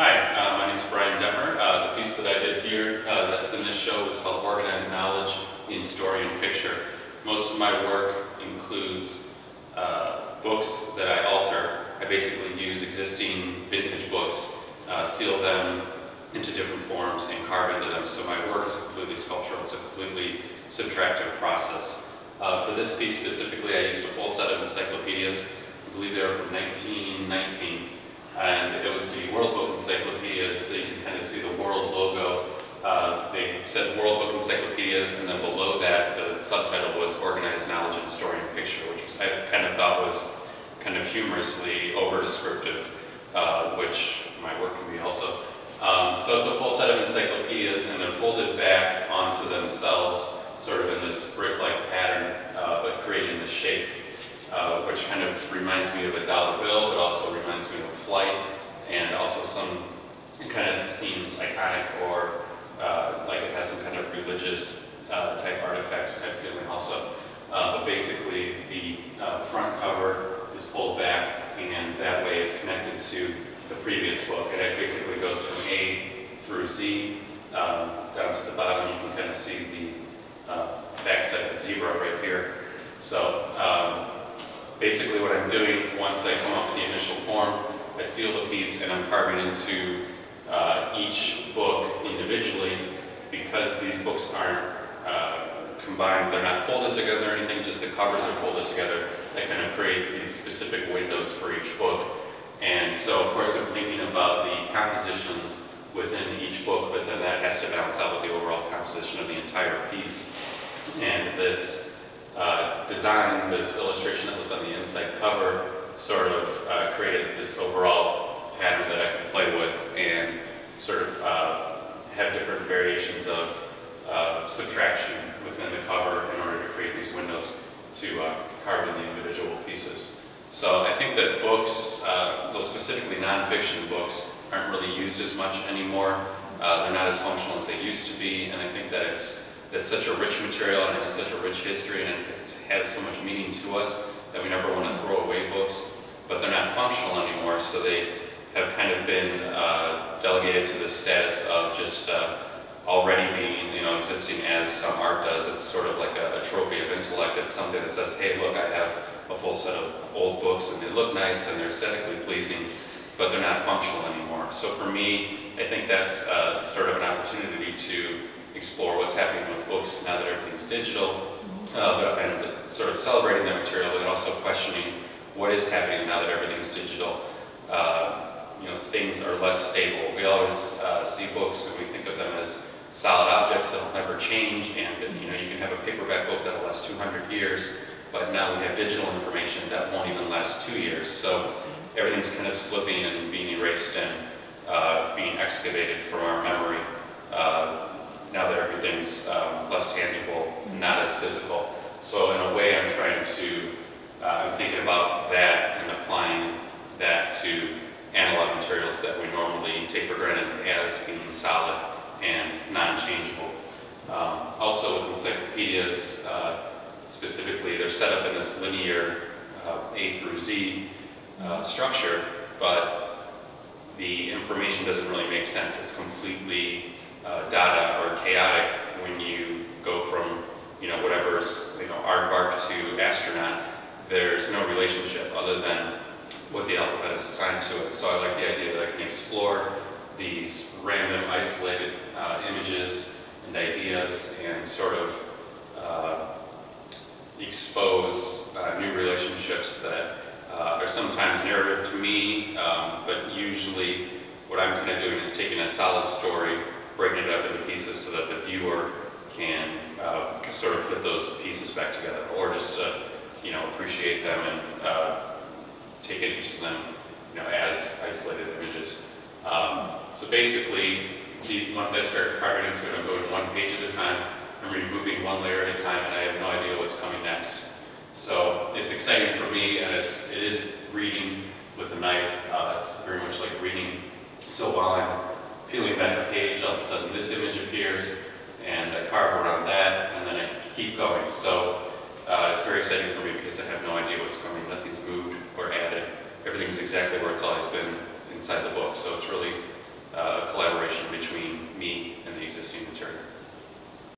My name is Dettmer. The piece that I did here that's in this show is called Organized Knowledge in Story and Picture. Most of my work includes books that I alter. I basically use existing vintage books, seal them into different forms, and carve into them. So my work is completely sculptural. It's a completely subtractive process. For this piece specifically, I used a full set of encyclopedias. I believe they were from 1919. And it was the World Book Encyclopedias, so you can kind of see the world logo. They said World Book Encyclopedias, and then below that the subtitle was Organized Knowledge in Story and Picture, which I kind of thought was kind of humorously over-descriptive, which my work can be also. So it's a full set of encyclopedias, and they're folded back onto themselves, sort of in this brick-like pattern, but creating the shape. Which kind of reminds me of a dollar bill, but also reminds me of a flight, and also it kind of seems iconic, or like it has some kind of religious type artifact type feeling also. But basically the front cover is pulled back, and that way it's connected to the previous book, and it basically goes from A through Z down to the bottom. You can kind of see the backside of the zebra right here. So basically what I'm doing, once I come up with the initial form, I seal the piece and I'm carving into each book individually. Because these books aren't combined, they're not folded together or anything, just the covers are folded together. That kind of creates these specific windows for each book. And so of course I'm thinking about the compositions within each book, but then that has to balance out with the overall composition of the entire piece. And this design, this illustration that was on the inside cover, sort of created this overall pattern that I could play with and sort of have different variations of subtraction within the cover in order to create these windows to carve in the individual pieces. So I think that books, those specifically nonfiction books, aren't really used as much anymore. They're not as functional as they used to be, and I think that it's such a rich material and it has such a rich history, and it has so much meaning to us that we never want to throw away books, but they're not functional anymore, so they have kind of been delegated to the status of just already being, existing as some art does. It's sort of like a trophy of intellect. It's something that says, hey, look, I have a full set of old books and they look nice and they're aesthetically pleasing, but they're not functional anymore. So for me, I think that's sort of an opportunity to explore what's happening with books now that everything's digital, and sort of celebrating that material, and also questioning what is happening now that everything's digital. Things are less stable. We always see books and we think of them as solid objects that will never change, and you can have a paperback book that will last 200 years, but now we have digital information that won't even last 2 years. So everything's kind of slipping and being erased and being excavated from our memory. Now that everything's less tangible, not as physical. So in a way I'm I'm thinking about that and applying that to analog materials that we normally take for granted as being solid and non-changeable. Also with encyclopedias, specifically, they're set up in this linear A through Z structure, but the information doesn't really make sense. It's completely data or chaotic when you go from whatever's aardvark to astronaut. There's no relationship other than what the alphabet is assigned to it. So I like the idea that I can explore these random isolated images and ideas and sort of expose new relationships that are sometimes narrative to me, but usually what I'm kind of doing is taking a solid story, breaking it up into pieces so that the viewer can sort of put those pieces back together, or just appreciate them and take interest in them as isolated images. So basically, once I start carving into it, I'm going one page at a time, I'm removing one layer at a time, and I have no idea what's coming next. So it's exciting for me, and it is reading with a knife. It's very much like reading. So while I'm peeling back a page, all of a sudden this image appears, and I carve around that, and then I keep going. So it's very exciting for me because I have no idea what's coming. Nothing's moved or added. Everything's exactly where it's always been inside the book. So it's really material.